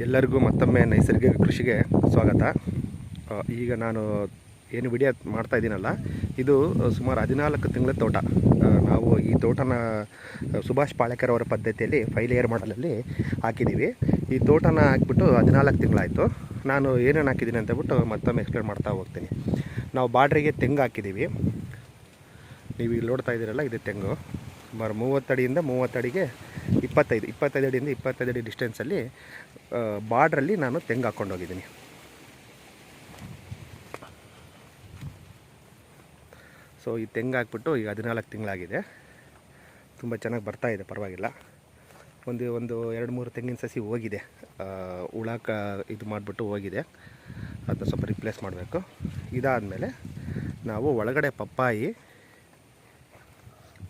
ಎಲ್ಲರಿಗೂ ಮತ್ತೊಮ್ಮೆ ನೈಸರ್ಗಿಕ ಕೃಷಿಗೆ ಸ್ವಾಗತ. ಈಗ ನಾನು ಏನು ವಿಡಿಯೋ ಮಾಡ್ತಾ ಇದ್ದೀನಲ್ಲ, ಇದು ಸುಮಾರು 14 ತಿಂಗಳ ತೋಟ. ನಾವು ಈ ತೋಟನ ಸುಭಾಷ್ ಪಾಳೇಕರ್ ಅವರ ಪದ್ಧತಿಯಲ್ಲಿ 5 ಲೇಯರ್ ಮಾಡಲಲ್ಲಿ ಹಾಕಿದ್ದೀವಿ. ಈ ತೋಟನ ಹಾಕಿಬಿಟ್ಟು 14 ತಿಂಗಳಾಯಿತು. ನಾನು ಏನೇನು ಹಾಕಿದ್ದೀನಿ ಅಂತ ಹೇಳ್ಬಿಟ್ಟು ಮತ್ತೊಮ್ಮೆ ಎಕ್ಸ್ಪ್ಲೇನ್ ಮಾಡ್ತಾ ಹೋಗ್ತೀನಿ. ನಾವು ಬಾರ್ಡ್ರಿಗೆ ತೆಂಗು ಹಾಕಿದ್ದೀವಿ. ನೀವು ಇಲ್ಲಿ ನೋಡ್ತಾ ಇದ್ದೀರಲ್ಲ, ಇದು ತೆಂಗು. ಸುಮಾರು 30 ಅಡಿಯಿಂದ 30 ಅಡಿಗೆ 25 ಅಡಿಯಿಂದ 25 ಅಡಿ ಡಿಸ್ಟೆನ್ಸಲ್ಲಿ ಬಾರ್ಡ್ರಲ್ಲಿ ನಾನು ತೆಂಗು ಹಾಕ್ಕೊಂಡು ಹೋಗಿದ್ದೀನಿ. ಸೊ ಈ ತೆಂಗು ಹಾಕ್ಬಿಟ್ಟು ಈಗ 14 ತಿಂಗಳಾಗಿದೆ. ತುಂಬ ಚೆನ್ನಾಗಿ ಬರ್ತಾಯಿದೆ, ಪರವಾಗಿಲ್ಲ. ಒಂದು 2-3 ತೆಂಗಿನ ಸಸಿ ಹೋಗಿದೆ, ಉಳಕ್ಕೆ ಇದು ಮಾಡಿಬಿಟ್ಟು ಹೋಗಿದೆ. ಅದನ್ನ ಸ್ವಲ್ಪ ರಿಪ್ಲೇಸ್ ಮಾಡಬೇಕು. ಇದಾದಮೇಲೆ ನಾವು ಒಳಗಡೆ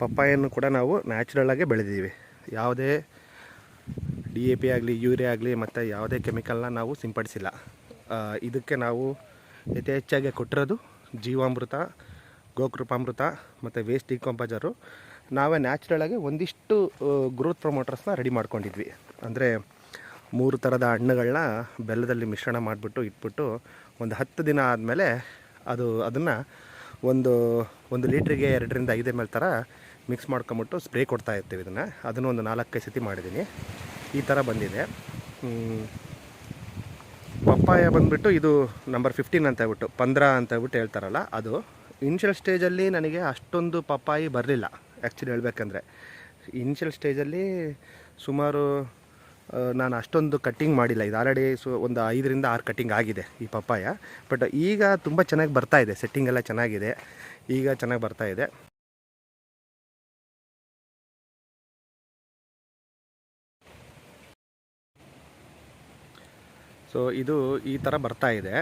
ಪಪ್ಪಾಯನ್ನು ಕೂಡ ನಾವು ನ್ಯಾಚುರಲಾಗೇ ಬೆಳೆದಿದ್ದೀವಿ. ಯಾವುದೇ DAP ಆಗಲಿ, ಯೂರಿಯಾ ಆಗಲಿ, ಮತ್ತು ಯಾವುದೇ ಕೆಮಿಕಲ್ನ ನಾವು ಸಿಂಪಡಿಸಿಲ್ಲ. ಇದಕ್ಕೆ ನಾವು ಯಥೇಚ್ಛಾಗಿ ಕೊಟ್ಟಿರೋದು ಜೀವಾಮೃತ, ಗೋಕೃಪಾಮೃತ ಮತ್ತು ವೇಸ್ಟ್ ಡಿಕಂಪೋಸರು. ನಾವೇ ನ್ಯಾಚುರಲಾಗಿ ಒಂದಿಷ್ಟು ಗ್ರೋತ್ ಪ್ರಮೋಟರ್ಸ್ನ ರೆಡಿ ಮಾಡ್ಕೊಂಡಿದ್ವಿ. ಅಂದರೆ 3 ಥರದ ಹಣ್ಣುಗಳನ್ನ ಬೆಲ್ಲದಲ್ಲಿ ಮಿಶ್ರಣ ಮಾಡಿಬಿಟ್ಟು ಇಟ್ಬಿಟ್ಟು ಒಂದು 10 ದಿನ ಆದಮೇಲೆ ಅದನ್ನು ಒಂದು ಲೀಟ್ರಿಗೆ 2ರಿಂದ 5 ml ಥರ ಮಿಕ್ಸ್ ಮಾಡ್ಕೊಂಬಿಟ್ಟು ಸ್ಪ್ರೇ ಕೊಡ್ತಾ ಇರ್ತೀವಿ. ಅದನ್ನು ಒಂದು 4-5 ಸತಿ ಮಾಡಿದ್ದೀನಿ. ಈ ಥರ ಬಂದಿದೆ. ಪಪ್ಪಾಯ ಬಂದುಬಿಟ್ಟು ಇದು ನಂಬರ್ 15 ಅಂತ ಹೇಳ್ಬಿಟ್ಟು 15 ಅಂತ ಹೇಳ್ಬಿಟ್ಟು ಹೇಳ್ತಾರಲ್ಲ, ಅದು ಇನಿಷಿಯಲ್ ಸ್ಟೇಜಲ್ಲಿ ನನಗೆ ಅಷ್ಟೊಂದು ಪಪ್ಪಾಯಿ ಬರಲಿಲ್ಲ. ಆ್ಯಕ್ಚುಲಿ ಹೇಳಬೇಕಂದ್ರೆ ಇನಿಷಿಯಲ್ ಸ್ಟೇಜಲ್ಲಿ ಸುಮಾರು ನಾನು ಅಷ್ಟೊಂದು ಕಟ್ಟಿಂಗ್ ಮಾಡಿಲ್ಲ. ಇದು ಆಲ್ರೆಡಿ ಒಂದು 5ರಿಂದ 6 ಕಟ್ಟಿಂಗ್ ಆಗಿದೆ ಈ ಪಪ್ಪಾಯ. ಬಟ್ ಈಗ ತುಂಬ ಚೆನ್ನಾಗಿ ಬರ್ತಾಯಿದೆ, ಸೆಟ್ಟಿಂಗ್ ಎಲ್ಲ ಚೆನ್ನಾಗಿದೆ, ಈಗ ಚೆನ್ನಾಗಿ ಬರ್ತಾಯಿದೆ. ಸೊ ಇದು ಈ ಥರ ಬರ್ತಾಯಿದೆ.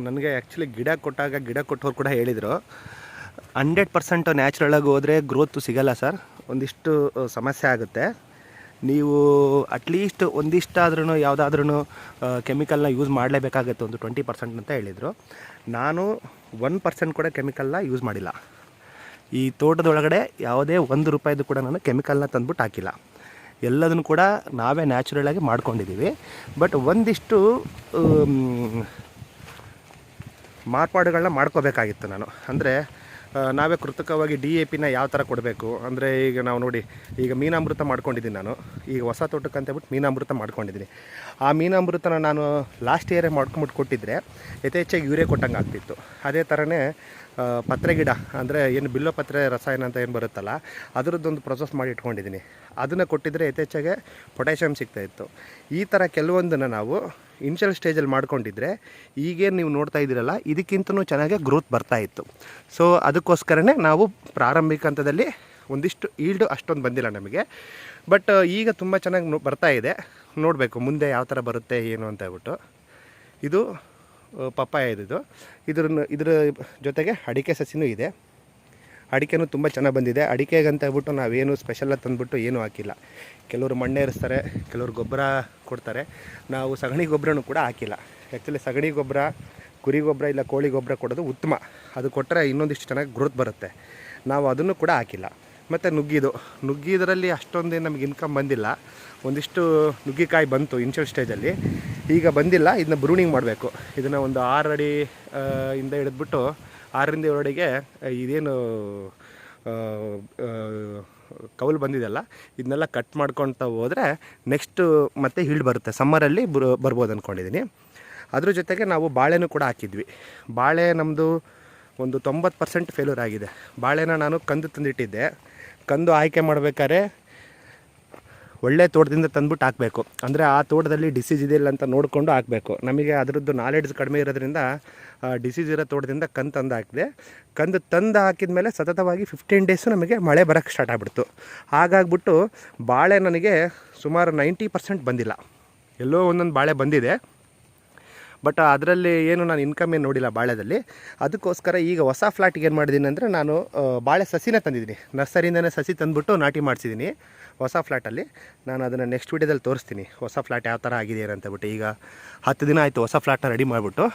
ನನಗೆ ಆ್ಯಕ್ಚುಲಿ ಗಿಡ ಕೊಟ್ಟವ್ರು ಕೂಡ ಹೇಳಿದರು, 100% ನ್ಯಾಚುರಲಾಗಿ ಹೋದರೆ ಗ್ರೋತು ಸಿಗಲ್ಲ ಸರ್, ಒಂದಿಷ್ಟು ಸಮಸ್ಯೆ ಆಗುತ್ತೆ. ನೀವು ಅಟ್ಲೀಸ್ಟ್ ಒಂದಿಷ್ಟಾದ್ರೂ ಯಾವುದಾದ್ರೂ ಕೆಮಿಕಲ್ನ ಯೂಸ್ ಮಾಡಲೇಬೇಕಾಗತ್ತೆ, ಒಂದು 20% ಅಂತ ಹೇಳಿದರು. ನಾನು 1% ಕೂಡ ಕೆಮಿಕಲ್ನ ಯೂಸ್ ಮಾಡಿಲ್ಲ. ಈ ತೋಟದೊಳಗಡೆ ಯಾವುದೇ ₹1 ಕೂಡ ನಾನು ಕೆಮಿಕಲ್ನ ತಂದ್ಬಿಟ್ಟು ಹಾಕಿಲ್ಲ. ಎಲ್ಲದನ್ನು ಕೂಡ ನಾವೇ ನ್ಯಾಚುರಲಾಗಿ ಮಾಡ್ಕೊಂಡಿದ್ದೀವಿ. ಬಟ್ ಒಂದಿಷ್ಟು ಮಾರ್ಪಾಡುಗಳನ್ನ ಮಾಡ್ಕೋಬೇಕಾಗಿತ್ತು ನಾನು. ಅಂದರೆ ನಾವೇ ಕೃತಕವಾಗಿ DAPನ ಯಾವ ಥರ ಕೊಡಬೇಕು ಅಂದರೆ, ಈಗ ನಾವು ನೋಡಿ, ಈಗ ಮೀನಾಮೃತ ಮಾಡ್ಕೊಂಡಿದ್ದೀನಿ ನಾನು. ಈಗ ಹೊಸ ತೋಟಕ್ಕೆ ಅಂತೇಳ್ಬಿಟ್ಟು ಮೀನಾಮೃತ ಮಾಡ್ಕೊಂಡಿದ್ದೀನಿ. ಆ ಮೀನಾಮೃತನ ನಾನು ಲಾಸ್ಟ್ ಇಯರೇ ಮಾಡ್ಕೊಂಬಿಟ್ಟು ಕೊಟ್ಟಿದ್ದರೆ ಯಥೇಚ್ಛಾಗಿ ಯೂರಿಯಾ ಕೊಟ್ಟಂಗೆ ಆಗ್ತಿತ್ತು. ಅದೇ ಥರನೇ ಪತ್ರೆ ಗಿಡ ಅಂದರೆ ಏನು ಬಿಲ್ಲೋಪತ್ರೆ ರಸಾಯನ ಅಂತ ಏನು ಬರುತ್ತಲ್ಲ, ಅದರದ್ದೊಂದು ಪ್ರೊಸೆಸ್ ಮಾಡಿ ಇಟ್ಕೊಂಡಿದ್ದೀನಿ. ಅದನ್ನು ಕೊಟ್ಟಿದ್ದರೆ ಯಥೇಚ್ಛಾಗೆ ಪೊಟ್ಯಾಷಿಯಮ್ ಸಿಗ್ತಾಯಿತ್ತು. ಈ ಥರ ಕೆಲವೊಂದನ್ನು ನಾವು ಇನಿಷಿಯಲ್ ಸ್ಟೇಜಲ್ಲಿ ಮಾಡ್ಕೊಂಡಿದ್ರೆ ಈಗೇನು ನೀವು ನೋಡ್ತಾ ಇದ್ದೀರಲ್ಲ, ಇದಕ್ಕಿಂತಲೂ ಚೆನ್ನಾಗಿ ಗ್ರೋತ್ ಬರ್ತಾಯಿತ್ತು. ಸೊ ಅದಕ್ಕೋಸ್ಕರನೇ ನಾವು ಪ್ರಾರಂಭಿಕ ಹಂತದಲ್ಲಿ ಒಂದಿಷ್ಟು ಈಲ್ಡು ಅಷ್ಟೊಂದು ಬಂದಿಲ್ಲ ನಮಗೆ. ಬಟ್ ಈಗ ತುಂಬ ಚೆನ್ನಾಗಿ ಬರ್ತಾಯಿದೆ. ನೋಡಬೇಕು ಮುಂದೆ ಯಾವ ಥರ ಬರುತ್ತೆ ಏನು ಅಂತ ಹೇಳ್ಬಿಟ್ಟು. ಇದು ಪಪ್ಪಾಯ ಇದ್ರ ಜೊತೆಗೆ ಅಡಿಕೆ ಸಸಿನೂ ಇದೆ. ಅಡಿಕೆನೂ ತುಂಬ ಚೆನ್ನಾಗಿ ಬಂದಿದೆ. ಅಡಿಕೆಗಂತ ಹೇಳ್ಬಿಟ್ಟು ನಾವೇನು ಸ್ಪೆಷಲಾಗಿ ತಂದುಬಿಟ್ಟು ಏನೂ ಹಾಕಿಲ್ಲ. ಕೆಲವರು ಮಣ್ಣು ಏರಿಸ್ತಾರೆ, ಕೆಲವರು ಗೊಬ್ಬರ ಕೊಡ್ತಾರೆ. ನಾವು ಸಗಣಿ ಗೊಬ್ಬರನೂ ಕೂಡ ಹಾಕಿಲ್ಲ. ಆ್ಯಕ್ಚುಲಿ ಸಗಣಿ ಗೊಬ್ಬರ, ಕುರಿ ಗೊಬ್ಬರ ಇಲ್ಲ ಕೋಳಿ ಗೊಬ್ಬರ ಕೊಡೋದು ಉತ್ತಮ. ಅದು ಕೊಟ್ಟರೆ ಇನ್ನೊಂದಿಷ್ಟು ಚೆನ್ನಾಗಿ ಗ್ರೋತ್ ಬರುತ್ತೆ. ನಾವು ಅದನ್ನು ಕೂಡ ಹಾಕಿಲ್ಲ. ಮತ್ತು ನುಗ್ಗಿದರಲ್ಲಿ ಅಷ್ಟೊಂದು ನಮಗೆ ಇನ್ಕಮ್ ಬಂದಿಲ್ಲ. ಒಂದಿಷ್ಟು ನುಗ್ಗಿಕಾಯಿ ಬಂತು ಇನಿಷಿಯಲ್ ಸ್ಟೇಜಲ್ಲಿ, ಈಗ ಬಂದಿಲ್ಲ. ಇದನ್ನ ಬ್ರೂನಿಂಗ್ ಮಾಡಬೇಕು. ಇದನ್ನು ಒಂದು 6 ಅಡಿ ಇಂದ ಹಿಡಿದ್ಬಿಟ್ಟು 6ರಿಂದ 7 ಅಡಿಗೆ ಇದೇನು ಕೌಲು ಬಂದಿದೆಯಲ್ಲ, ಇದನ್ನೆಲ್ಲ ಕಟ್ ಮಾಡ್ಕೊಳ್ತಾ ಹೋದರೆ ನೆಕ್ಸ್ಟು ಮತ್ತೆ ಹೀಲ್ಡ್ ಬರುತ್ತೆ. ಸಮ್ಮರಲ್ಲಿ ಬರ್ಬೋದು ಅಂದ್ಕೊಂಡಿದ್ದೀನಿ. ಅದ್ರ ಜೊತೆಗೆ ನಾವು ಬಾಳೆನೂ ಕೂಡ ಹಾಕಿದ್ವಿ. ಬಾಳೆ ನಮ್ಮದು ಒಂದು 90% ಫೇಲ್ಯೂರ್ ಆಗಿದೆ. ಬಾಳೆನ ನಾನು ಕಂದು ತಂದಿಟ್ಟಿದ್ದೆ. ಕಂದು ಆಯ್ಕೆ ಮಾಡಬೇಕಾದ್ರೆ ಒಳ್ಳೆ ತೋಟದಿಂದ ತಂದ್ಬಿಟ್ಟು ಹಾಕಬೇಕು. ಅಂದರೆ ಆ ತೋಟದಲ್ಲಿ ಡಿಸೀಸ್ ಇದೆಯಲ್ಲ ಅಂತ ನೋಡಿಕೊಂಡು ಹಾಕಬೇಕು. ನಮಗೆ ಅದರದ್ದು ನಾಲೆಡ್ಜ್ ಕಡಿಮೆ ಇರೋದ್ರಿಂದ ಡಿಸೀಸ್ ಇರೋ ತೋಟದಿಂದ ಕಂದು ತಂದು ಹಾಕಿದೆ. ಕಂದು ತಂದು ಹಾಕಿದ ಮೇಲೆ ಸತತವಾಗಿ 15 ಡೇಸು ನಮಗೆ ಮಳೆ ಬರೋಕ್ಕೆ ಸ್ಟಾರ್ಟ್ ಆಗಿಬಿಡ್ತು. ಹಾಗಾಗ್ಬಿಟ್ಟು ಬಾಳೆ ನನಗೆ ಸುಮಾರು 90% ಬಂದಿಲ್ಲ. ಎಲ್ಲೋ ಒಂದೊಂದು ಬಾಳೆ ಬಂದಿದೆ, ಬಟ್ ಅದರಲ್ಲಿ ಏನು ನಾನು ಇನ್ಕಮ್ ಏನು ನೋಡಿಲ್ಲ ಬಾಳೆದಲ್ಲಿ. ಅದಕ್ಕೋಸ್ಕರ ಈಗ ಹೊಸ ಫ್ಲಾಟಿಗೆ ಏನು ಮಾಡಿದ್ದೀನಿ ಅಂದರೆ, ನಾನು ಬಾಳೆ ಸಸಿನ ತಂದಿದ್ದೀನಿ. ನರ್ಸರಿಯಿಂದನೇ ಸಸಿ ತಂದುಬಿಟ್ಟು ನಾಟಿ ಮಾಡಿಸಿದ್ದೀನಿ ಹೊಸ ಫ್ಲ್ಯಾಟಲ್ಲಿ. ನಾನು ಅದನ್ನು ನೆಕ್ಸ್ಟ್ ವೀಡಿಯೋದಲ್ಲಿ ತೋರಿಸ್ತೀನಿ, ಹೊಸ ಫ್ಲ್ಯಾಟ್ ಯಾವ ಥರ ಆಗಿದೆ ಅಂತಬಿಟ್ಟು. ಈಗ 10 ದಿನ ಆಯಿತು ಹೊಸ ಫ್ಲ್ಯಾಟ್ನ ರೆಡಿ ಮಾಡಿಬಿಟ್ಟು.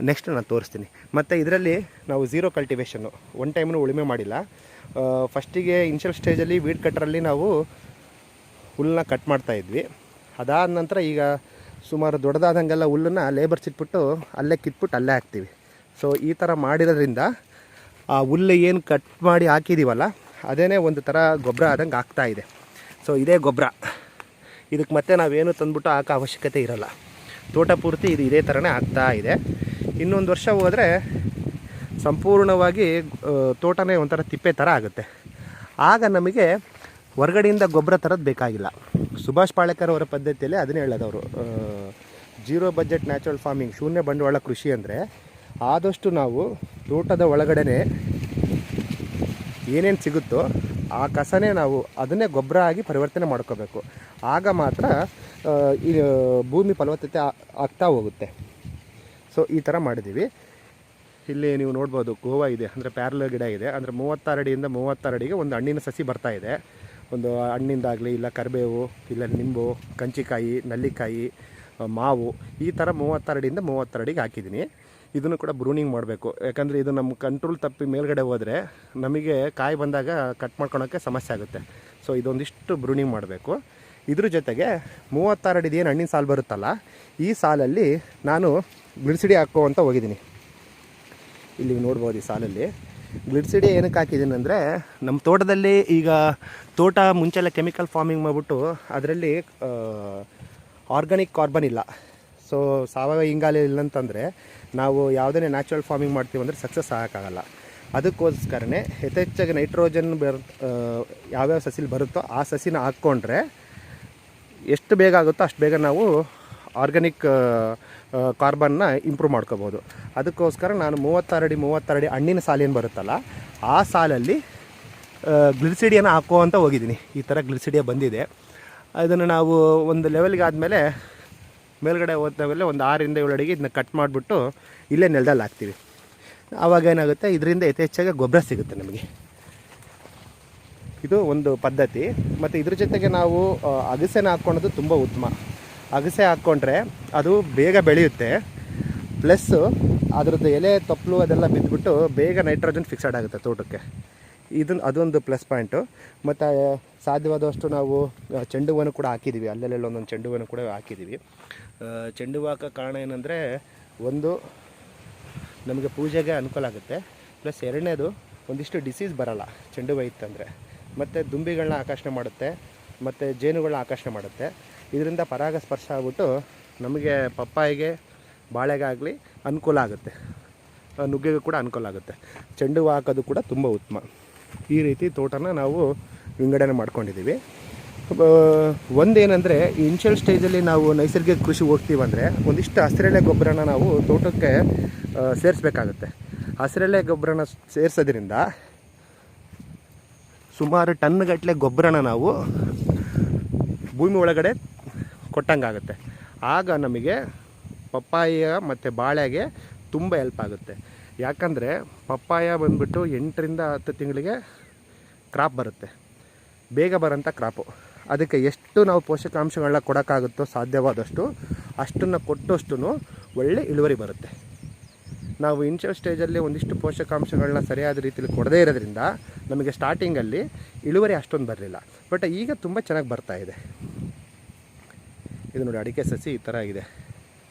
ನೆಕ್ಸ್ಟ್ ನಾನು ತೋರಿಸ್ತೀನಿ. ಮತ್ತು ಇದರಲ್ಲಿ ನಾವು 0 ಕಲ್ಟಿವೇಷನ್ನು, 1 ಟೈಮ್ನು ಉಳುಮೆ ಮಾಡಿಲ್ಲ. ಫಸ್ಟಿಗೆ ಇನಿಷಿಯಲ್ ಸ್ಟೇಜಲ್ಲಿ ವೀಡ್ ಕಟ್ಟರಲ್ಲಿ ನಾವು ಹುಲ್ಲನ್ನ ಕಟ್ ಮಾಡ್ತಾಯಿದ್ವಿ. ಅದಾದ ನಂತರ ಈಗ ಸುಮಾರು ದೊಡ್ಡದಾದಂಗೆಲ್ಲ ಹುಲ್ಲನ್ನು ಲೇಬರ್ಸ್ ಇಟ್ಬಿಟ್ಟು ಅಲ್ಲೇ ಕಿತ್ಬಿಟ್ಟು ಅಲ್ಲೇ ಹಾಕ್ತೀವಿ. ಸೊ ಈ ಥರ ಮಾಡಿರೋದ್ರಿಂದ ಆ ಹುಲ್ಲು ಏನು ಕಟ್ ಮಾಡಿ ಹಾಕಿದ್ದೀವಲ್ಲ ಅದೇ ಒಂದು ಥರ ಗೊಬ್ಬರ ಆದಂಗೆ ಆಗ್ತಾಯಿದೆ. ಸೊ ಇದೇ ಗೊಬ್ಬರ, ಇದಕ್ಕೆ ಮತ್ತೆ ನಾವೇನು ತಂದುಬಿಟ್ಟು ಹಾಕೋ ಅವಶ್ಯಕತೆ ಇರಲ್ಲ. ತೋಟ ಪೂರ್ತಿ ಇದು ಇದೇ ಥರನೇ ಆಗ್ತಾಯಿದೆ. ಇನ್ನೊಂದು ವರ್ಷ ಹೋದರೆ ಸಂಪೂರ್ಣವಾಗಿ ತೋಟನೇ ಒಂಥರ ತಿಪ್ಪೆ ಥರ ಆಗುತ್ತೆ. ಆಗ ನಮಗೆ ಹೊರಗಡೆಯಿಂದ ಗೊಬ್ಬರ ತರೋದು ಬೇಕಾಗಿಲ್ಲ. ಸುಭಾಷ್ ಪಾಳೇಕರ್ ಅವರ ಪದ್ಧತಿಯಲ್ಲಿ ಅದನ್ನೇ ಹೇಳೋದವರು, ಜೀರೋ ಬಜೆಟ್ ನ್ಯಾಚುರಲ್ ಫಾರ್ಮಿಂಗ್, ಶೂನ್ಯ ಬಂಡವಾಳ ಕೃಷಿ ಅಂದರೆ ಆದಷ್ಟು ನಾವು ತೋಟದ ಒಳಗಡೆ ಏನೇನು ಸಿಗುತ್ತೋ ಆ ಕಸನೇ ನಾವು ಅದನ್ನೇ ಗೊಬ್ಬರ ಆಗಿ ಪರಿವರ್ತನೆ ಮಾಡ್ಕೋಬೇಕು. ಆಗ ಮಾತ್ರ ಈ ಭೂಮಿ ಫಲವತ್ತತೆ ಆಗ್ತಾ ಹೋಗುತ್ತೆ. ಸೊ ಈ ಥರ ಮಾಡಿದ್ದೀವಿ. ಇಲ್ಲಿ ನೀವು ನೋಡ್ಬೋದು ಗೋವಾ ಇದೆ, ಅಂದರೆ ಪ್ಯಾರಲ ಗಿಡ ಇದೆ. ಅಂದರೆ 36 ಅಡಿಯಿಂದ 36 ಅಡಿಗೆ ಒಂದು ಹಣ್ಣಿನ ಸಸಿ ಬರ್ತಾ ಇದೆ. ಒಂದು ಹಣ್ಣಿಂದಾಗಲಿ, ಇಲ್ಲ ಕರಿಬೇವು, ಇಲ್ಲ ನಿಂಬು, ಕಂಚಿಕಾಯಿ, ನಲ್ಲಿಕಾಯಿ, ಮಾವು, ಈ ಥರ 36 ಅಡಿಯಿಂದ 36 ಅಡಿಗೆ ಹಾಕಿದ್ದೀನಿ. ಇದನ್ನು ಕೂಡ ಬ್ರೂನಿಂಗ್ ಮಾಡಬೇಕು. ಯಾಕಂದರೆ ಇದು ನಮ್ಮ ಕಂಟ್ರೋಲ್ ತಪ್ಪಿ ಮೇಲ್ಗಡೆ ಹೋದರೆ ನಮಗೆ ಕಾಯಿ ಬಂದಾಗ ಕಟ್ ಮಾಡ್ಕೊಳೋಕ್ಕೆ ಸಮಸ್ಯೆ ಆಗುತ್ತೆ. ಸೊ ಇದೊಂದಿಷ್ಟು ಬ್ರೂನಿಂಗ್ ಮಾಡಬೇಕು. ಇದ್ರ ಜೊತೆಗೆ 36 ಅಡಿದು ಏನು ಹಣ್ಣಿನ ಸಾಲು ಬರುತ್ತಲ್ಲ, ಈ ಸಾಲಲ್ಲಿ ನಾನು ಗ್ಲಿಸಿಡಿ ಹಾಕೋ ಅಂತ ಹೋಗಿದ್ದೀನಿ. ಇಲ್ಲಿ ನೋಡ್ಬೋದು ಈ ಸಾಲಲ್ಲಿ ಗ್ಲಿಸಿಡಿ ಏನಕ್ಕೆ ಹಾಕಿದ್ದೀನಿ ಅಂದರೆ, ನಮ್ಮ ತೋಟದಲ್ಲಿ ಈಗ ತೋಟ ಮುಂಚೆಲ್ಲ ಕೆಮಿಕಲ್ ಫಾರ್ಮಿಂಗ್ ಮಾಡಿಬಿಟ್ಟು ಅದರಲ್ಲಿ ಆರ್ಗಾನಿಕ್ ಕಾರ್ಬನ್ ಇಲ್ಲ. ಸೊ ಸಾವಯವ ಇಂಗಾಲ ಇಲ್ಲಂತಂದರೆ ನಾವು ಯಾವುದೇ ನ್ಯಾಚುರಲ್ ಫಾರ್ಮಿಂಗ್ ಮಾಡ್ತೀವಿ ಅಂದರೆ ಸಕ್ಸಸ್ ಆಗೋಕ್ಕಾಗಲ್ಲ. ಅದಕ್ಕೋಸ್ಕರನೇ ಯಥೇಚ್ಛಾಗಿ ನೈಟ್ರೋಜನ್ ಯಾವ್ಯಾವ ಸಸಿಲಿ ಬರುತ್ತೋ ಆ ಸಸಿನ ಹಾಕ್ಕೊಂಡ್ರೆ ಎಷ್ಟು ಬೇಗ ಆಗುತ್ತೋ ಅಷ್ಟು ಬೇಗ ನಾವು ಆರ್ಗ್ಯಾನಿಕ್ ಕಾರ್ಬನ್ನ ಇಂಪ್ರೂವ್ ಮಾಡ್ಕೋಬೋದು. ಅದಕ್ಕೋಸ್ಕರ ನಾನು 36 ಅಡಿ ಹಣ್ಣಿನ ಸಾಲೇನು ಬರುತ್ತಲ್ಲ ಆ ಸಾಲಲ್ಲಿ ಗ್ಲಿಸಿಡಿಯನ್ನು ಹಾಕೋ ಅಂತ ಹೋಗಿದ್ದೀನಿ. ಈ ಥರ ಗ್ಲಿಸಿಡಿಯ ಬಂದಿದೆ. ಅದನ್ನು ನಾವು ಒಂದು ಲೆವೆಲ್ಗೆ ಆದಮೇಲೆ ಮೇಲ್ಗಡೆ ಹೋದ್ಮೇಲೆ ಒಂದು 6 ಇಂದ 7 ಅಡಿಗೆ ಇದನ್ನ ಕಟ್ ಮಾಡಿಬಿಟ್ಟು ಇಲ್ಲೇ ನೆಲದಲ್ಲಿ ಹಾಕ್ತೀವಿ. ಆವಾಗ ಏನಾಗುತ್ತೆ, ಇದರಿಂದ ಯಥೇಚ್ಛಾಗಿ ಗೊಬ್ಬರ ಸಿಗುತ್ತೆ ನಮಗೆ. ಇದು ಒಂದು ಪದ್ಧತಿ. ಮತ್ತು ಇದ್ರ ಜೊತೆಗೆ ನಾವು ಅಗಸೆನ ಹಾಕ್ಕೊಳ್ಳೋದು ತುಂಬ ಉತ್ತಮ. ಅಗಸೆ ಹಾಕ್ಕೊಂಡ್ರೆ ಅದು ಬೇಗ ಬೆಳೆಯುತ್ತೆ, ಪ್ಲಸ್ಸು ಅದರದ್ದು ಎಲೆ ತೊಪ್ಪಲು ಅದೆಲ್ಲ ಬಿದ್ದುಬಿಟ್ಟು ಬೇಗ ನೈಟ್ರೋಜನ್ ಫಿಕ್ಸಡ್ ಆಗುತ್ತೆ ತೋಟಕ್ಕೆ. ಅದೊಂದು ಪ್ಲಸ್ ಪಾಯಿಂಟು. ಮತ್ತು ಸಾಧ್ಯವಾದಷ್ಟು ನಾವು ಚೆಂಡು ಹೂವನ್ನು ಕೂಡ ಹಾಕಿದ್ದೀವಿ. ಅಲ್ಲೆಲ್ಲ ಒಂದೊಂದು ಚೆಂಡು ಹೂವನ್ನು ಕೂಡ ಹಾಕಿದ್ದೀವಿ. ಚೆಂಡು ಹೂ ಹಾಕೋ ಕಾರಣ ಏನಂದರೆ, ಒಂದು ನಮಗೆ ಪೂಜೆಗೆ ಅನುಕೂಲ ಆಗುತ್ತೆ, ಪ್ಲಸ್ ಎರಡನೇದು ಒಂದಿಷ್ಟು ಡಿಸೀಸ್ ಬರೋಲ್ಲ ಚೆಂಡು ಹೂ ಇತ್ತಂದರೆ. ಮತ್ತು ದುಂಬಿಗಳನ್ನ ಆಕರ್ಷಣೆ ಮಾಡುತ್ತೆ, ಮತ್ತು ಜೇನುಗಳನ್ನ ಆಕರ್ಷಣೆ ಮಾಡುತ್ತೆ. ಇದರಿಂದ ಪರಾಗಸ್ಪರ್ಶ ಆಗ್ಬಿಟ್ಟು ನಮಗೆ ಪಪ್ಪಾಯಿಗೆ, ಬಾಳೆಗಾಗಲಿ ಅನುಕೂಲ ಆಗುತ್ತೆ, ನುಗ್ಗೆಗೂ ಕೂಡ ಅನುಕೂಲ ಆಗುತ್ತೆ. ಚೆಂಡು ಹೂ ಹಾಕೋದು ಕೂಡ ತುಂಬ ಉತ್ತಮ. ಈ ರೀತಿ ತೋಟನ ನಾವು ವಿಂಗಡಣೆ ಮಾಡ್ಕೊಂಡಿದ್ದೀವಿ. ಒಂದೇನೆಂದರೆ, ಇನಿಷಿಯಲ್ ಸ್ಟೇಜಲ್ಲಿ ನಾವು ನೈಸರ್ಗಿಕ ಕೃಷಿ ಹೋಗ್ತೀವಂದರೆ ಒಂದಿಷ್ಟು ಹಸಿರೆಲೆ ಗೊಬ್ಬರನ ನಾವು ತೋಟಕ್ಕೆ ಸೇರಿಸ್ಬೇಕಾಗುತ್ತೆ. ಹಸಿರೆಲೆ ಗೊಬ್ಬರನ ಸೇರಿಸೋದ್ರಿಂದ ಸುಮಾರು ಟನ್ಗಟ್ಟಲೆ ಗೊಬ್ಬರನ ನಾವು ಭೂಮಿ ಒಳಗಡೆ ಕೊಟ್ಟಂಗಾಗುತ್ತೆ. ಆಗ ನಮಗೆ ಪಪ್ಪಾಯ ಮತ್ತು ಬಾಳೆಗೆ ತುಂಬ ಹೆಲ್ಪ್ ಆಗುತ್ತೆ. ಯಾಕಂದರೆ ಪಪ್ಪಾಯ ಬಂದುಬಿಟ್ಟು 8 ರಿಂದ 10 ತಿಂಗಳಿಗೆ ಕ್ರಾಪ್ ಬರುತ್ತೆ, ಬೇಗ ಬರೋಂಥ ಕ್ರಾಪು. ಅದಕ್ಕೆ ಎಷ್ಟು ನಾವು ಪೋಷಕಾಂಶಗಳನ್ನ ಕೊಡೋಕ್ಕಾಗುತ್ತೋ ಸಾಧ್ಯವಾದಷ್ಟು ಅಷ್ಟನ್ನು ಕೊಟ್ಟಷ್ಟು ಒಳ್ಳೆ ಇಳುವರಿ ಬರುತ್ತೆ. ನಾವು ಇನಿಷಿಯಲ್ ಸ್ಟೇಜಲ್ಲಿ ಒಂದಿಷ್ಟು ಪೋಷಕಾಂಶಗಳನ್ನ ಸರಿಯಾದ ರೀತಿಯಲ್ಲಿ ಕೊಡದೇ ಇರೋದ್ರಿಂದ ನಮಗೆ ಸ್ಟಾರ್ಟಿಂಗಲ್ಲಿ ಇಳುವರಿ ಅಷ್ಟೊಂದು ಬರಲಿಲ್ಲ. ಬಟ್ ಈಗ ತುಂಬ ಚೆನ್ನಾಗಿ ಬರ್ತಾಯಿದೆ. ಇದು ನೋಡಿ, ಅಡಿಕೆ ಸಸಿ ಈ ಥರ ಇದೆ.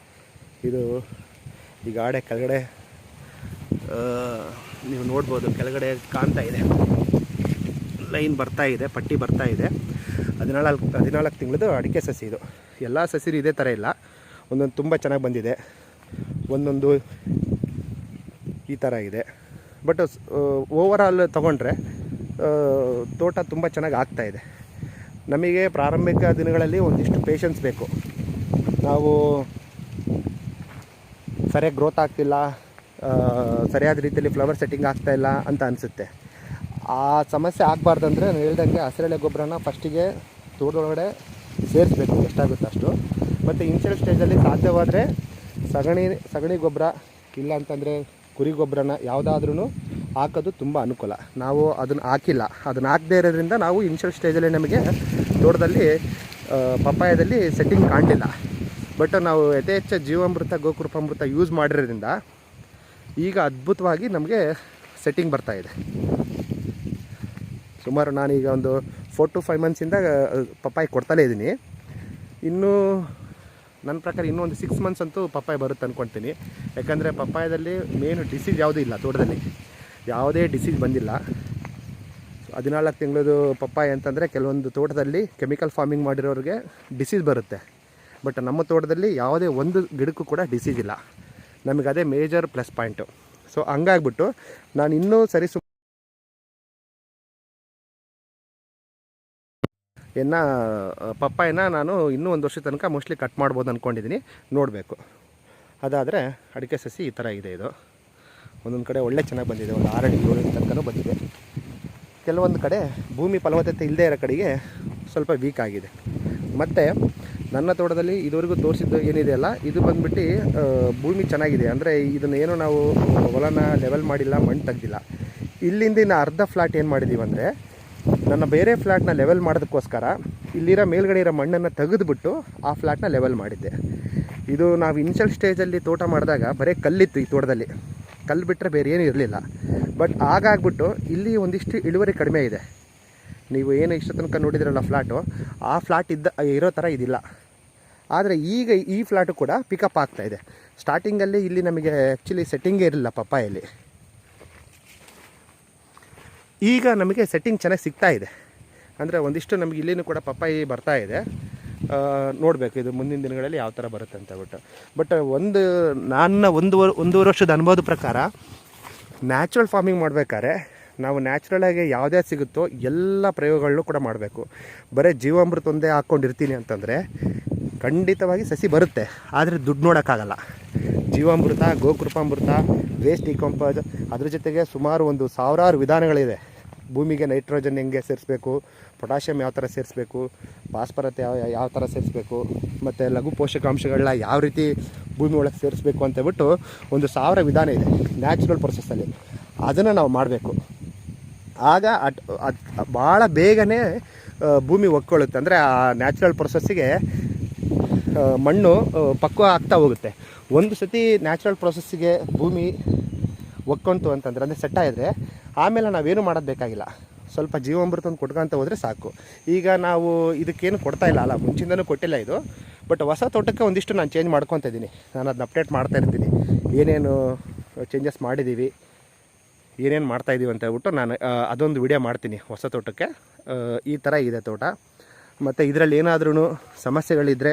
ಇದು ಈಗ ಆಡೆ ಕೆಳಗಡೆ ನೀವು ನೋಡ್ಬೋದು, ಕೆಳಗಡೆ ಕಾಣ್ತಾ ಇದೆ, ಲೈನ್ ಬರ್ತಾ ಇದೆ, ಪಟ್ಟಿ ಬರ್ತಾ ಇದೆ. 14 ತಿಂಗಳದು ಅಡಿಕೆ ಸಸಿ ಇದು. ಎಲ್ಲ ಸಸಿ ಇದೇ ಥರ ಇಲ್ಲ, ಒಂದೊಂದು ತುಂಬ ಚೆನ್ನಾಗಿ ಬಂದಿದೆ, ಒಂದೊಂದು ಈ ಥರ ಇದೆ. ಬಟ್ ಓವರಾಲ್ ತೊಗೊಂಡ್ರೆ ತೋಟ ತುಂಬ ಚೆನ್ನಾಗಿ ಆಗ್ತಾಯಿದೆ. ನಮಗೆ ಪ್ರಾರಂಭಿಕ ದಿನಗಳಲ್ಲಿ ಒಂದಿಷ್ಟು ಪೇಷನ್ಸ್ ಬೇಕು. ನಾವು ಸರಿಯಾಗಿ ಗ್ರೋತ್ ಆಗ್ತಿಲ್ಲ, ಸರಿಯಾದ ರೀತಿಯಲ್ಲಿ ಫ್ಲವರ್ ಸೆಟ್ಟಿಂಗ್ ಆಗ್ತಾಯಿಲ್ಲ ಅಂತ ಅನಿಸುತ್ತೆ. ಆ ಸಮಸ್ಯೆ ಆಗಬಾರ್ದಂದ್ರೆ ನಾನು ಹೇಳ್ದಂಗೆ ಹಸಿರೆಲೆ ಗೊಬ್ಬರನ ಫಸ್ಟಿಗೆ ತೋಟದೊಳಗಡೆ ಸೇರಿಸ್ಬೇಕು, ಎಷ್ಟಾಗುತ್ತೆ ಅಷ್ಟು. ಮತ್ತು ಇನಿಷಿಯಲ್ ಸ್ಟೇಜಲ್ಲಿ ಸಾಧ್ಯವಾದರೆ ಸಗಣಿ ಗೊಬ್ಬರ ಇಲ್ಲ ಅಂತಂದರೆ ಕುರಿ ಗೊಬ್ಬರನ ಯಾವುದಾದ್ರೂ ಹಾಕೋದು ತುಂಬ ಅನುಕೂಲ. ನಾವು ಅದನ್ನು ಹಾಕಿಲ್ಲ, ಅದನ್ನು ಹಾಕದೇ ಇರೋದ್ರಿಂದ ನಾವು ಇನಿಷಿಯಲ್ ಸ್ಟೇಜಲ್ಲಿ ನಮಗೆ ತೋಟದಲ್ಲಿ ಪಪ್ಪಾಯದಲ್ಲಿ ಸೆಟ್ಟಿಂಗ್ ಕಾಣಲಿಲ್ಲ. ಬಟ್ ನಾವು ಯಥೇಚ್ಛ ಜೀವಾಮೃತ, ಗೋಕೃಪಾಮೃತ ಯೂಸ್ ಮಾಡಿರೋದ್ರಿಂದ ಈಗ ಅದ್ಭುತವಾಗಿ ನಮಗೆ ಸೆಟ್ಟಿಂಗ್ ಬರ್ತಾಯಿದೆ. ಸೊ ಸುಮಾರು ನಾನೀಗ ಒಂದು 4 to 5 ಮಂತ್ಸಿಂದ ಪಪ್ಪಾಯಿ ಕೊಡ್ತಲೇ ಇದ್ದೀನಿ. ಇನ್ನೂ ನನ್ನ ಪ್ರಕಾರ ಇನ್ನೂ ಒಂದು 6 ಮಂತ್ಸ್ ಅಂತೂ ಪಪ್ಪಾಯಿ ಬರುತ್ತೆ ಅಂದ್ಕೊಳ್ತೀನಿ. ಯಾಕಂದರೆ ಪಪ್ಪಾಯದಲ್ಲಿ ಮೇನು ಡಿಸೀಸ್ ಯಾವುದೂ ಇಲ್ಲ, ತೋಟದಲ್ಲಿ ಯಾವುದೇ ಡಿಸೀಸ್ ಬಂದಿಲ್ಲ. 14 ತಿಂಗಳದು ಪಪ್ಪಾಯಿ ಅಂತಂದರೆ ಕೆಲವೊಂದು ತೋಟದಲ್ಲಿ ಕೆಮಿಕಲ್ ಫಾರ್ಮಿಂಗ್ ಮಾಡಿರೋರಿಗೆ ಡಿಸೀಸ್ ಬರುತ್ತೆ. ಬಟ್ ನಮ್ಮ ತೋಟದಲ್ಲಿ ಯಾವುದೇ ಒಂದು ಗಿಡಕ್ಕೂ ಕೂಡ ಡಿಸೀಸ್ ಇಲ್ಲ. ನಮಗೆ ಅದೇ ಮೇಜರ್ ಪ್ಲಸ್ ಪಾಯಿಂಟು. ಸೊ ಹಂಗಾಗ್ಬಿಟ್ಟು ನಾನು ಇನ್ನೂ ಪಪ್ಪಾಯಿನ ನಾನು ಇನ್ನೂ 1 ವರ್ಷದ ತನಕ ಮೋಸ್ಟ್ಲಿ ಕಟ್ ಮಾಡ್ಬೋದು ಅಂದ್ಕೊಂಡಿದ್ದೀನಿ. ನೋಡಬೇಕು. ಅದಾದರೆ ಅಡಿಕೆ ಸಸಿ ಈ ಥರ ಇದೆ. ಇದು ಒಂದೊಂದು ಕಡೆ ಒಳ್ಳೆ ಚೆನ್ನಾಗಿ ಬಂದಿದೆ, ಒಂದು 6 ಅಡಿ 7 ಅಡಿ ತನಕ ಬಂದಿದೆ. ಕೆಲವೊಂದು ಕಡೆ ಭೂಮಿ ಫಲವತ್ತತೆ ಇಲ್ಲದೆ ಇರೋ ಕಡೆಗೆ ಸ್ವಲ್ಪ ವೀಕ್ ಆಗಿದೆ. ಮತ್ತು ನನ್ನ ತೋಟದಲ್ಲಿ ಇದುವರೆಗೂ ತೋರಿಸಿದ್ದು ಏನಿದೆಯಲ್ಲ, ಇದು ಬಂದುಬಿಟ್ಟು ಭೂಮಿ ಚೆನ್ನಾಗಿದೆ. ಅಂದರೆ ಇದನ್ನೇನು ನಾವು ಹೊಲನ ಲೆವೆಲ್ ಮಾಡಿಲ್ಲ, ಮಣ್ಣು ತೆಗ್ದಿಲ್ಲ. ಇಲ್ಲಿಂದ ಅರ್ಧ ಫ್ಲಾಟ್ ಏನು ಮಾಡಿದ್ದೀವಿ ಅಂದರೆ, ನನ್ನ ಬೇರೆ ಫ್ಲ್ಯಾಟ್ನ ಲೆವೆಲ್ ಮಾಡೋದಕ್ಕೋಸ್ಕರ ಇಲ್ಲಿರೋ ಮೇಲ್ಗಡೆ ಇರೋ ಮಣ್ಣನ್ನು ತೆಗೆದುಬಿಟ್ಟು ಆ ಫ್ಲ್ಯಾಟ್ನ ಲೆವೆಲ್ ಮಾಡಿದ್ದೆ. ಇದು ನಾವು ಇನಿಷಿಯಲ್ ಸ್ಟೇಜಲ್ಲಿ ತೋಟ ಮಾಡಿದಾಗ ಬರೀ ಕಲ್ಲಿತ್ತು. ಈ ತೋಟದಲ್ಲಿ ಕಲ್ಲು ಬಿಟ್ಟರೆ ಬೇರೆ ಏನೂ ಇರಲಿಲ್ಲ. ಬಟ್ ಆಗಾಗ್ಬಿಟ್ಟು ಇಲ್ಲಿ ಒಂದಿಷ್ಟು ಇಳುವರಿ ಕಡಿಮೆ ಇದೆ. ನೀವು ಏನು ಇಷ್ಟ ತನಕ ನೋಡಿದ್ರಲ್ಲ ಫ್ಲ್ಯಾಟು, ಆ ಫ್ಲ್ಯಾಟ್ ಇರೋ ಥರ ಇದಿಲ್ಲ. ಆದರೆ ಈಗ ಈ ಫ್ಲ್ಯಾಟು ಕೂಡ ಪಿಕಪ್ ಆಗ್ತಾಯಿದೆ. ಸ್ಟಾರ್ಟಿಂಗಲ್ಲಿ ಇಲ್ಲಿ ನಮಗೆ ಆ್ಯಕ್ಚುಲಿ ಸೆಟ್ಟಿಂಗೇ ಇರಲಿಲ್ಲ ಪಪ್ಪಾಯಲ್ಲಿ. ಈಗ ನಮಗೆ ಸೆಟ್ಟಿಂಗ್ ಚೆನ್ನಾಗಿ ಸಿಗ್ತಾ ಇದೆ. ಅಂದರೆ ಒಂದಿಷ್ಟು ನಮಗೆ ಇಲ್ಲಿನೂ ಕೂಡ ಪಪ್ಪಾಯಿ ಬರ್ತಾ ಇದೆ. ನೋಡಬೇಕು ಇದು ಮುಂದಿನ ದಿನಗಳಲ್ಲಿ ಯಾವ ಥರ ಬರುತ್ತೆ ಅಂತ ಹೇಳ್ಬಿಟ್ಟು. ಬಟ್ ನನ್ನ ಒಂದೂವರೆ ವರ್ಷದ ಅನುಭವದ ಪ್ರಕಾರ ನ್ಯಾಚುರಲ್ ಫಾರ್ಮಿಂಗ್ ಮಾಡಬೇಕಾದ್ರೆ ನಾವು ನ್ಯಾಚುರಲಾಗಿ ಯಾವುದೇ ಸಿಗುತ್ತೋ ಎಲ್ಲ ಪ್ರಯೋಗಗಳನ್ನೂ ಕೂಡ ಮಾಡಬೇಕು. ಬರೀ ಜೀವಾಮೃತ ಒಂದೇ ಹಾಕ್ಕೊಂಡಿರ್ತೀನಿ ಅಂತಂದರೆ ಖಂಡಿತವಾಗಿ ಸಸಿ ಬರುತ್ತೆ, ಆದರೆ ದುಡ್ಡು ನೋಡೋಕ್ಕಾಗಲ್ಲ. ಜೀವಾಮೃತ, ಗೋಕೃಪಾಮೃತ, ವೇಸ್ಟ್ ಡಿಕಂಪೋಸ್, ಅದ್ರ ಜೊತೆಗೆ ಸುಮಾರು ಒಂದು 1000 ವಿಧಾನಗಳಿದೆ. ಭೂಮಿಗೆ ನೈಟ್ರೋಜನ್ ಹೆಂಗೆ ಸೇರಿಸ್ಬೇಕು, ಪೊಟ್ಯಾಷಿಯಮ್ ಯಾವ ಥರ ಸೇರಿಸ್ಬೇಕು, ಫಾಸ್ಫರಸ್ ಯಾವ ಥರ ಸೇರಿಸ್ಬೇಕು, ಮತ್ತು ಲಘು ಪೋಷಕಾಂಶಗಳನ್ನ ಯಾವ ರೀತಿ ಭೂಮಿ ಒಳಗೆ ಸೇರಿಸ್ಬೇಕು ಅಂತೇಳ್ಬಿಟ್ಟು ಒಂದು 1000 ವಿಧಾನ ಇದೆ ನ್ಯಾಚುರಲ್ ಪ್ರೊಸೆಸ್ಸಲ್ಲಿ. ಅದನ್ನು ನಾವು ಮಾಡಬೇಕು. ಆಗ ಭಾಳ ಬೇಗನೆ ಭೂಮಿ ಒಕ್ಕೊಳ್ಳುತ್ತೆ. ಅಂದರೆ ಆ ನ್ಯಾಚುರಲ್ ಪ್ರೊಸೆಸ್ಸಿಗೆ ಮಣ್ಣು ಪಕ್ವ ಆಗ್ತಾ ಹೋಗುತ್ತೆ. ಒಂದು ಸತಿ ನ್ಯಾಚುರಲ್ ಪ್ರೊಸೆಸ್ಸಿಗೆ ಭೂಮಿ ಒಕ್ಕೊಂತು ಅಂತಂದರೆ, ಅಂದರೆ ಸೆಟ್ ಆಗಿದ್ರೆ ಆಮೇಲೆ ನಾವೇನು ಮಾಡೋದು ಬೇಕಾಗಿಲ್ಲ. ಸ್ವಲ್ಪ ಜೀವಾಮೃತ ಕೊಟ್ಕೊಂತ ಹೋದರೆ ಸಾಕು. ಈಗ ನಾವು ಇದಕ್ಕೇನು ಕೊಡ್ತಾಯಿಲ್ಲ ಅಲ್ಲ, ಮುಂಚಿಂದನೂ ಕೊಟ್ಟಿಲ್ಲ ಇದು. ಬಟ್ ಹೊಸ ತೋಟಕ್ಕೆ ಒಂದಿಷ್ಟು ನಾನು ಚೇಂಜ್ ಮಾಡ್ಕೊತ ಇದ್ದೀನಿ. ನಾನು ಅದನ್ನ ಅಪ್ಡೇಟ್ ಮಾಡ್ತಾ ಇರ್ತೀನಿ, ಏನೇನು ಚೇಂಜಸ್ ಮಾಡಿದ್ದೀವಿ, ಏನೇನು ಮಾಡ್ತಾಯಿದ್ದೀವಿ ಅಂತ ಹೇಳ್ಬಿಟ್ಟು ನಾನು ಅದೊಂದು ವಿಡಿಯೋ ಮಾಡ್ತೀನಿ ಹೊಸ ತೋಟಕ್ಕೆ. ಈ ಥರ ಇದೆ ತೋಟ. ಮತ್ತು ಇದರಲ್ಲಿ ಏನಾದ್ರೂ ಸಮಸ್ಯೆಗಳಿದ್ದರೆ,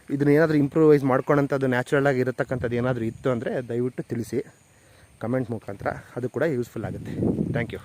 ಇದನ್ನೇನಾದರೂ ಇಂಪ್ರೂವೈಸ್ ಮಾಡ್ಕೊಳಂಥದ್ದು ನ್ಯಾಚುರಲಾಗಿ ಇರತಕ್ಕಂಥದ್ದು ಏನಾದರೂ ಇತ್ತು ಅಂದರೆ ದಯವಿಟ್ಟು ತಿಳಿಸಿ ಕಮೆಂಟ್ ಮುಖಾಂತರ. ಅದು ಕೂಡ ಯೂಸ್ಫುಲ್ ಆಗುತ್ತೆ. Thank you.